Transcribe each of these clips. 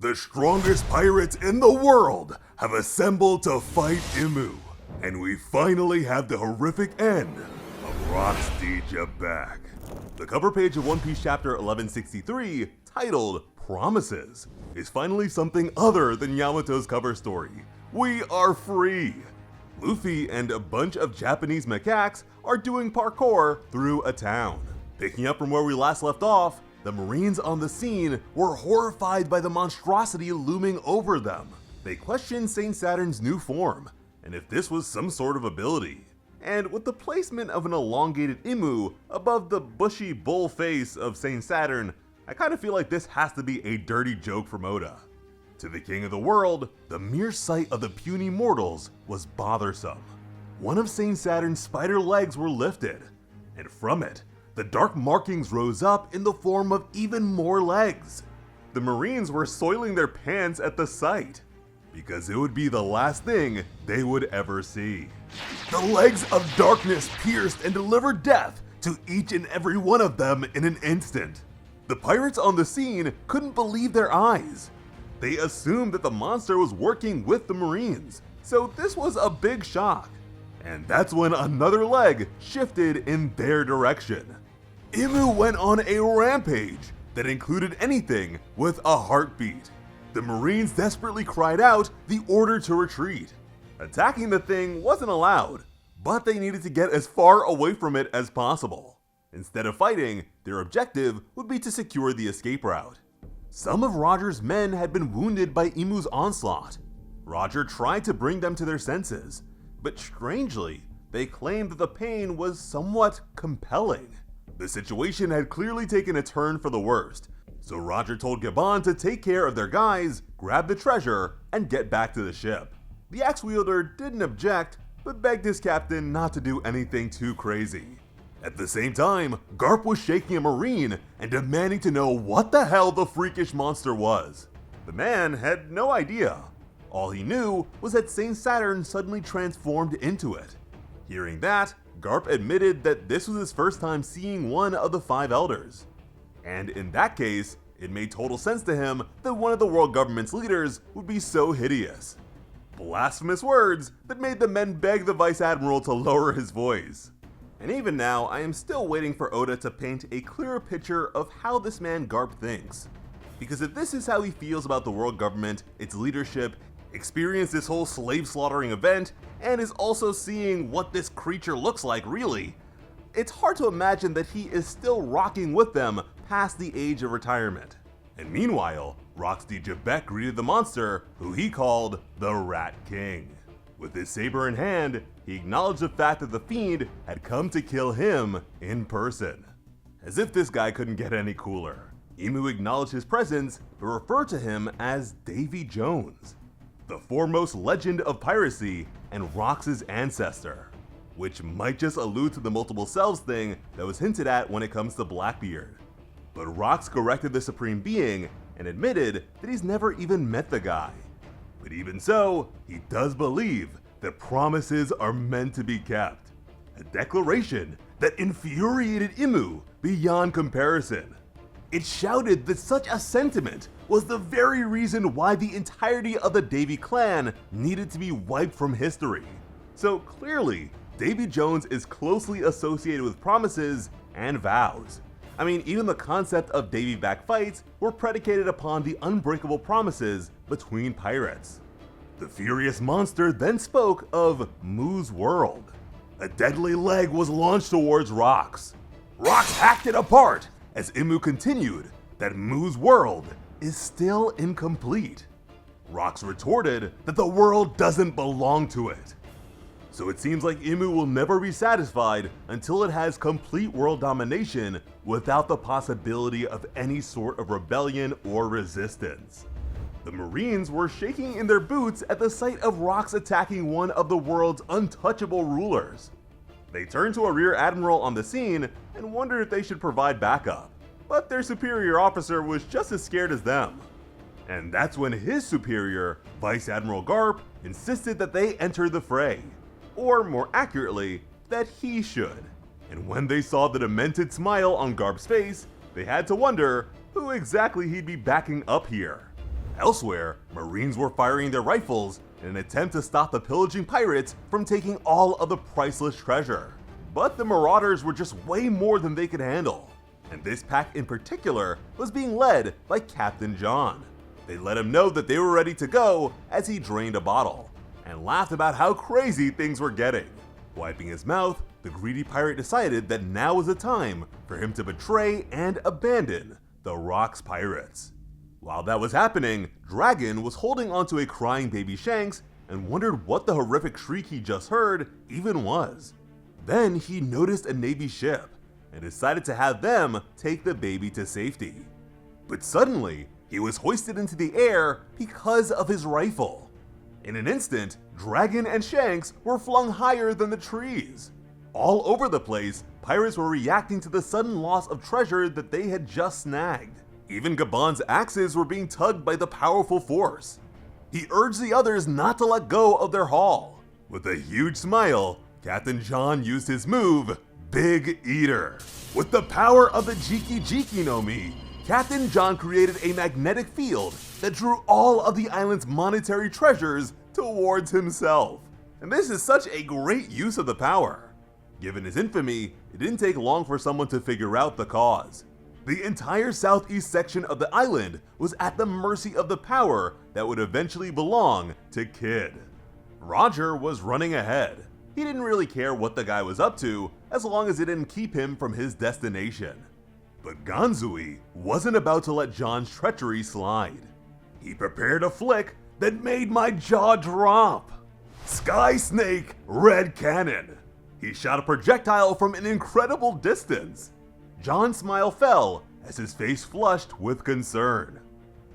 The strongest pirates in the world have assembled to fight Imu, and we finally have the horrific end of Rock's Xebec. The cover page of One Piece chapter 1163, titled Promises, is finally something other than Yamato's cover story. We are free! Luffy and a bunch of Japanese macaques are doing parkour through a town. Picking up from where we last left off, the Marines on the scene were horrified by the monstrosity looming over them. They questioned Saint Saturn's new form, and if this was some sort of ability. And with the placement of an elongated Imu above the bushy bull face of Saint Saturn, I kind of feel like this has to be a dirty joke from Oda. To the king of the world, the mere sight of the puny mortals was bothersome. One of Saint Saturn's spider legs were lifted, and from it, the dark markings rose up in the form of even more legs. The Marines were soiling their pants at the sight, because it would be the last thing they would ever see. The legs of darkness pierced and delivered death to each and every one of them in an instant. The pirates on the scene couldn't believe their eyes. They assumed that the monster was working with the Marines, so this was a big shock. And that's when another leg shifted in their direction. Imu went on a rampage that included anything with a heartbeat. The Marines desperately cried out the order to retreat. Attacking the thing wasn't allowed, but they needed to get as far away from it as possible. Instead of fighting, their objective would be to secure the escape route. Some of Roger's men had been wounded by Imu's onslaught. Roger tried to bring them to their senses, but strangely, they claimed that the pain was somewhat compelling. The situation had clearly taken a turn for the worst, so Roger told Gabon to take care of their guys, grab the treasure, and get back to the ship. The axe wielder didn't object, but begged his captain not to do anything too crazy. At the same time, Garp was shaking a Marine and demanding to know what the hell the freakish monster was. The man had no idea. All he knew was that Saint Saturn suddenly transformed into it. Hearing that, Garp admitted that this was his first time seeing one of the five elders. And in that case, it made total sense to him that one of the world government's leaders would be so hideous. Blasphemous words that made the men beg the Vice Admiral to lower his voice. And even now, I am still waiting for Oda to paint a clearer picture of how this man Garp thinks. Because if this is how he feels about the world government, its leadership, experienced this whole slave slaughtering event, and is also seeing what this creature looks like really, it's hard to imagine that he is still rocking with them past the age of retirement. And meanwhile, Rock's Xebec greeted the monster, who he called the Rat King. With his saber in hand, he acknowledged the fact that the fiend had come to kill him in person. As if this guy couldn't get any cooler, Imu acknowledged his presence but referred to him as Davy Jones, the foremost legend of piracy and Rox's ancestor, which might just allude to the multiple selves thing that was hinted at when it comes to Blackbeard. But Rox corrected the Supreme Being and admitted that he's never even met the guy. But even so, he does believe that promises are meant to be kept. A declaration that infuriated Imu beyond comparison. It shouted that such a sentiment was the very reason why the entirety of the Davy clan needed to be wiped from history. So clearly, Davy Jones is closely associated with promises and vows. I mean, even the concept of Davy back fights were predicated upon the unbreakable promises between pirates. The furious monster then spoke of Mu's world. A deadly leg was launched towards Rox. Rox hacked it apart as Imu continued that Mu's world is still incomplete. Rox retorted that the world doesn't belong to it. So it seems like Imu will never be satisfied until it has complete world domination without the possibility of any sort of rebellion or resistance. The Marines were shaking in their boots at the sight of Rox attacking one of the world's untouchable rulers. They turned to a rear admiral on the scene and wondered if they should provide backup, but their superior officer was just as scared as them. And that's when his superior, Vice Admiral Garp, insisted that they enter the fray. Or more accurately, that he should. And when they saw the demented smile on Garp's face, they had to wonder who exactly he'd be backing up here. Elsewhere, Marines were firing their rifles in an attempt to stop the pillaging pirates from taking all of the priceless treasure. But the marauders were just way more than they could handle, and this pack in particular was being led by Captain John. They let him know that they were ready to go as he drained a bottle, and laughed about how crazy things were getting. Wiping his mouth, the greedy pirate decided that now was the time for him to betray and abandon the Rock's pirates. While that was happening, Dragon was holding onto a crying baby Shanks and wondered what the horrific shriek he just heard even was. Then he noticed a Navy ship and decided to have them take the baby to safety. But suddenly, he was hoisted into the air because of his rifle. In an instant, Dragon and Shanks were flung higher than the trees. All over the place, pirates were reacting to the sudden loss of treasure that they had just snagged. Even Gabon's axes were being tugged by the powerful force. He urged the others not to let go of their haul. With a huge smile, Captain John used his move, Big Eater. With the power of the Jiki Jiki no Mi, Captain John created a magnetic field that drew all of the island's monetary treasures towards himself. And this is such a great use of the power. Given his infamy, it didn't take long for someone to figure out the cause. The entire southeast section of the island was at the mercy of the power that would eventually belong to Kid. Roger was running ahead. He didn't really care what the guy was up to as long as it didn't keep him from his destination. But Ganzui wasn't about to let John's treachery slide. He prepared a flick that made my jaw drop. Sky Snake Red Cannon. He shot a projectile from an incredible distance. John's smile fell as his face flushed with concern.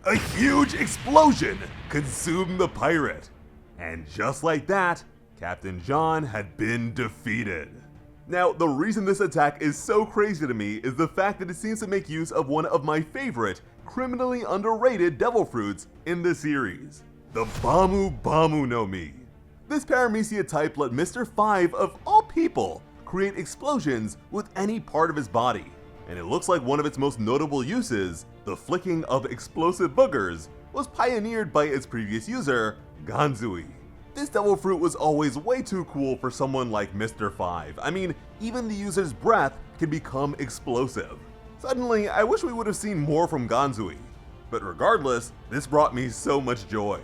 A huge explosion consumed the pirate. And just like that, Captain John had been defeated. Now, the reason this attack is so crazy to me is the fact that it seems to make use of one of my favorite, criminally underrated devil fruits in the series, the Bamu Bamu no Mi. This Paramecia type let Mr. 5 of all people create explosions with any part of his body, and it looks like one of its most notable uses, the flicking of explosive boogers, was pioneered by its previous user, Ganzui. This devil fruit was always way too cool for someone like Mr. 5. I mean, even the user's breath can become explosive. Suddenly, I wish we would have seen more from Ganzui. But regardless, this brought me so much joy.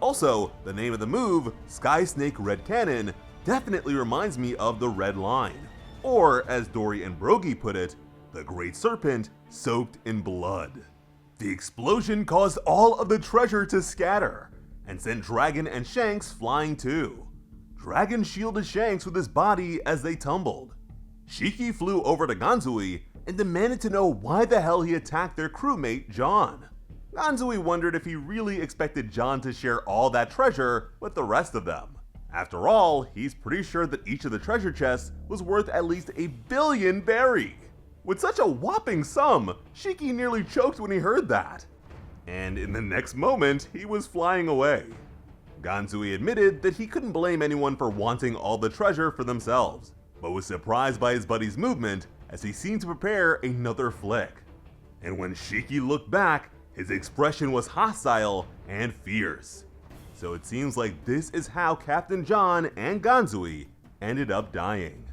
Also, the name of the move, Sky Snake Red Cannon, definitely reminds me of the Red Line. Or, as Dory and Brogy put it, the Great Serpent soaked in blood. The explosion caused all of the treasure to scatter, and sent Dragon and Shanks flying too. Dragon shielded Shanks with his body as they tumbled. Shiki flew over to Ganzui and demanded to know why the hell he attacked their crewmate John. Ganzui wondered if he really expected John to share all that treasure with the rest of them. After all, he's pretty sure that each of the treasure chests was worth at least 1 billion berry. With such a whopping sum, Shiki nearly choked when he heard that. And in the next moment, he was flying away. Ganzui admitted that he couldn't blame anyone for wanting all the treasure for themselves, but was surprised by his buddy's movement as he seemed to prepare another flick. And when Shiki looked back, his expression was hostile and fierce. So it seems like this is how Captain John and Ganzui ended up dying.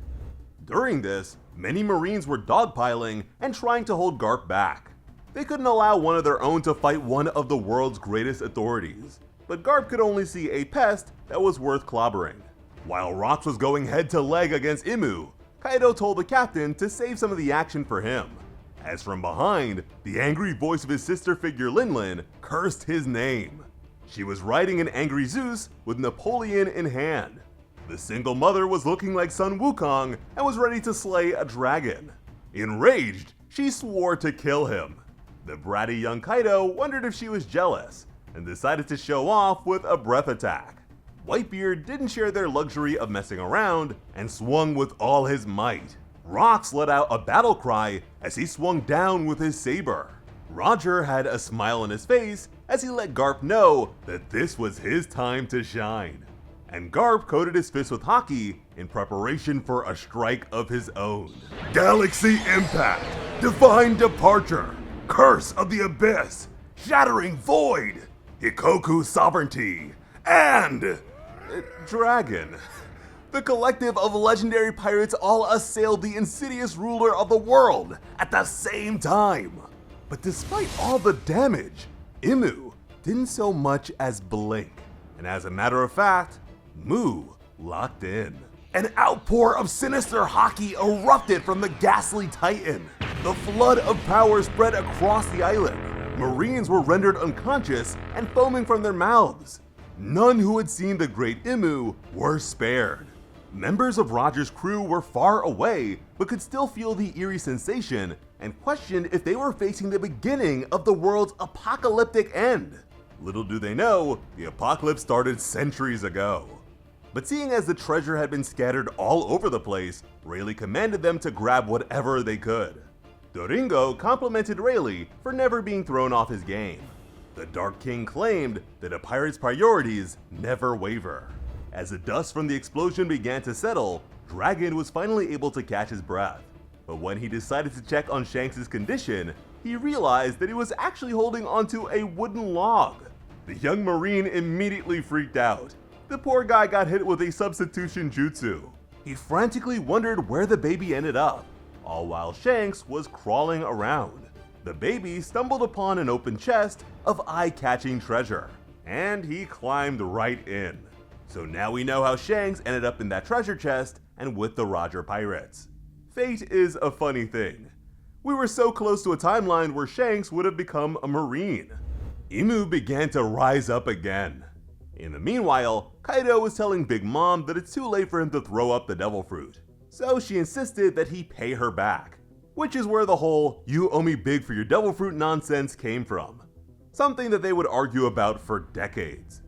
During this, many Marines were dogpiling and trying to hold Garp back. They couldn't allow one of their own to fight one of the world's greatest authorities, but Garp could only see a pest that was worth clobbering. While Rox was going head to leg against Imu, Kaido told the captain to save some of the action for him. As from behind, the angry voice of his sister figure Linlin cursed his name. She was riding an angry Zeus with Napoleon in hand. The single mother was looking like Sun Wukong and was ready to slay a dragon. Enraged, she swore to kill him. The bratty young Kaido wondered if she was jealous, and decided to show off with a breath attack. Whitebeard didn't share their luxury of messing around, and swung with all his might. Rox let out a battle cry as he swung down with his saber. Roger had a smile on his face as he let Garp know that this was his time to shine. And Garp coated his fist with Haki in preparation for a strike of his own. Galaxy Impact! Divine Departure! Curse of the Abyss! Shattering Void! Hikoku Sovereignty, and Dragon. The collective of legendary pirates all assailed the insidious ruler of the world at the same time. But despite all the damage, Imu didn't so much as blink. And as a matter of fact, Mu locked in. An outpour of sinister haki erupted from the ghastly titan. The flood of power spread across the island. Marines were rendered unconscious and foaming from their mouths. None who had seen the great Imu were spared. Members of Roger's crew were far away, but could still feel the eerie sensation and questioned if they were facing the beginning of the world's apocalyptic end. Little do they know, the apocalypse started centuries ago. But seeing as the treasure had been scattered all over the place, Rayleigh commanded them to grab whatever they could. Doringo complimented Rayleigh for never being thrown off his game. The Dark King claimed that a pirate's priorities never waver. As the dust from the explosion began to settle, Dragon was finally able to catch his breath. But when he decided to check on Shanks' condition, he realized that he was actually holding onto a wooden log. The young Marine immediately freaked out. The poor guy got hit with a substitution jutsu. He frantically wondered where the baby ended up, all while Shanks was crawling around. The baby stumbled upon an open chest of eye-catching treasure, and he climbed right in. So now we know how Shanks ended up in that treasure chest and with the Roger Pirates. Fate is a funny thing. We were so close to a timeline where Shanks would have become a Marine. Imu began to rise up again. In the meanwhile, Kaido was telling Big Mom that it's too late for him to throw up the devil fruit, so she insisted that he pay her back, which is where the whole "you owe me big for your devil fruit" nonsense came from, something that they would argue about for decades.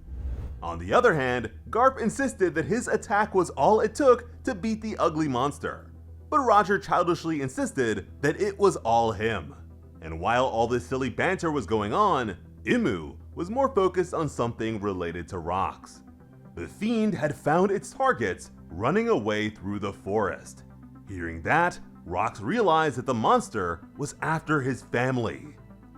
On the other hand, Garp insisted that his attack was all it took to beat the ugly monster, but Roger childishly insisted that it was all him. And while all this silly banter was going on, Imu was more focused on something related to rocks. The fiend had found its targets running away through the forest. Hearing that, Rocks realized that the monster was after his family.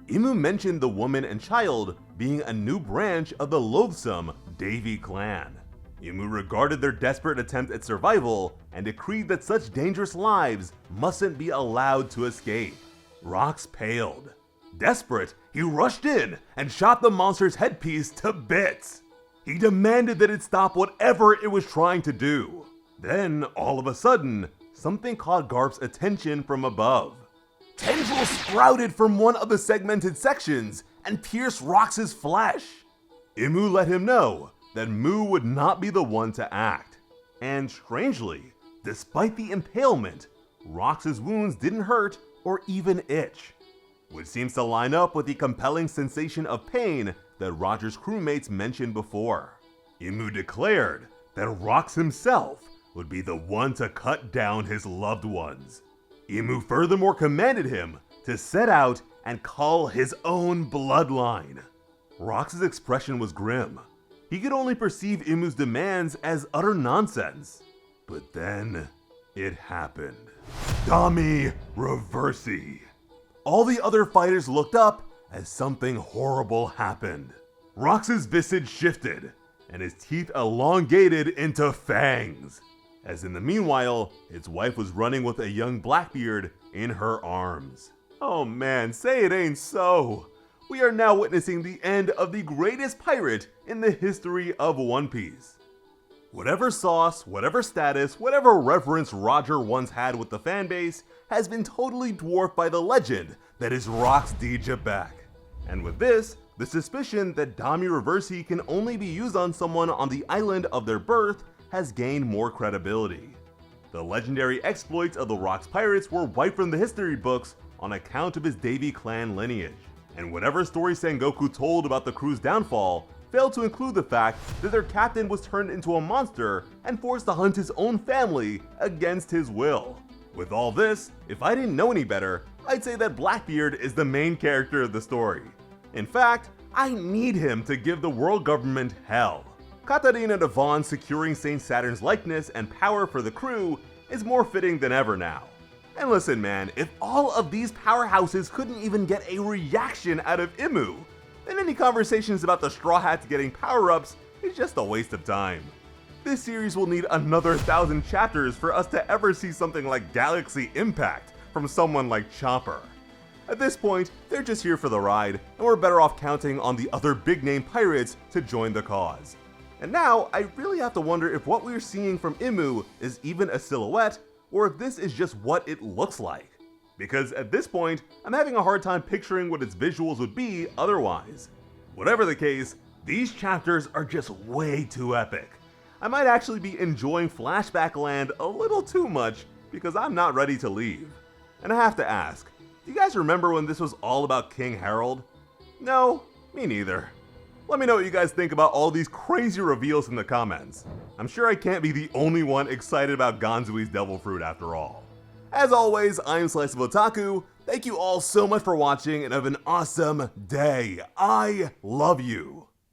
Imu mentioned the woman and child being a new branch of the loathsome Davy clan. Imu regarded their desperate attempt at survival and decreed that such dangerous lives mustn't be allowed to escape. Rocks paled. Desperate, he rushed in and shot the monster's headpiece to bits. He demanded that it stop whatever it was trying to do. Then, all of a sudden, something caught Garp's attention from above. Tendrils sprouted from one of the segmented sections and pierced Rocks' flesh. Imu let him know that Mu would not be the one to act. And strangely, despite the impalement, Rocks' wounds didn't hurt or even itch, which seems to line up with the compelling sensation of pain that Roger's crewmates mentioned before. Imu declared that Rocks himself would be the one to cut down his loved ones. Imu furthermore commanded him to set out and call his own bloodline. Rocks' expression was grim. He could only perceive Imu's demands as utter nonsense. But then, it happened. Dami Reversi. All the other fighters looked up as something horrible happened. Rocks' visage shifted, and his teeth elongated into fangs. As in the meanwhile, his wife was running with a young Blackbeard in her arms. Oh man, say it ain't so! We are now witnessing the end of the greatest pirate in the history of One Piece. Whatever sauce, whatever status, whatever reverence Roger once had with the fanbase has been totally dwarfed by the legend that is Rocks D. Xebec. And with this, the suspicion that Dami Reversi can only be used on someone on the island of their birth has gained more credibility. The legendary exploits of the Rocks pirates were wiped from the history books on account of his Davy clan lineage, and whatever story Sengoku told about the crew's downfall failed to include the fact that their captain was turned into a monster and forced to hunt his own family against his will. With all this, if I didn't know any better, I'd say that Blackbeard is the main character of the story. In fact, I need him to give the world government hell. Katarina Devon securing Saint Saturn's likeness and power for the crew is more fitting than ever now. And listen man, if all of these powerhouses couldn't even get a reaction out of Imu, then any conversations about the Straw Hats getting power-ups is just a waste of time. This series will need another 1,000 chapters for us to ever see something like Galaxy Impact from someone like Chopper. At this point, they're just here for the ride, and we're better off counting on the other big-name pirates to join the cause. And now, I really have to wonder if what we're seeing from Imu is even a silhouette, or if this is just what it looks like. Because at this point, I'm having a hard time picturing what its visuals would be otherwise. Whatever the case, these chapters are just way too epic. I might actually be enjoying Flashback Land a little too much because I'm not ready to leave. And I have to ask, do you guys remember when this was all about King Harold? No, me neither. Let me know what you guys think about all these crazy reveals in the comments. I'm sure I can't be the only one excited about Ganzui's Devil Fruit after all. As always, I'm Slice of Otaku. Thank you all so much for watching and have an awesome day. I love you.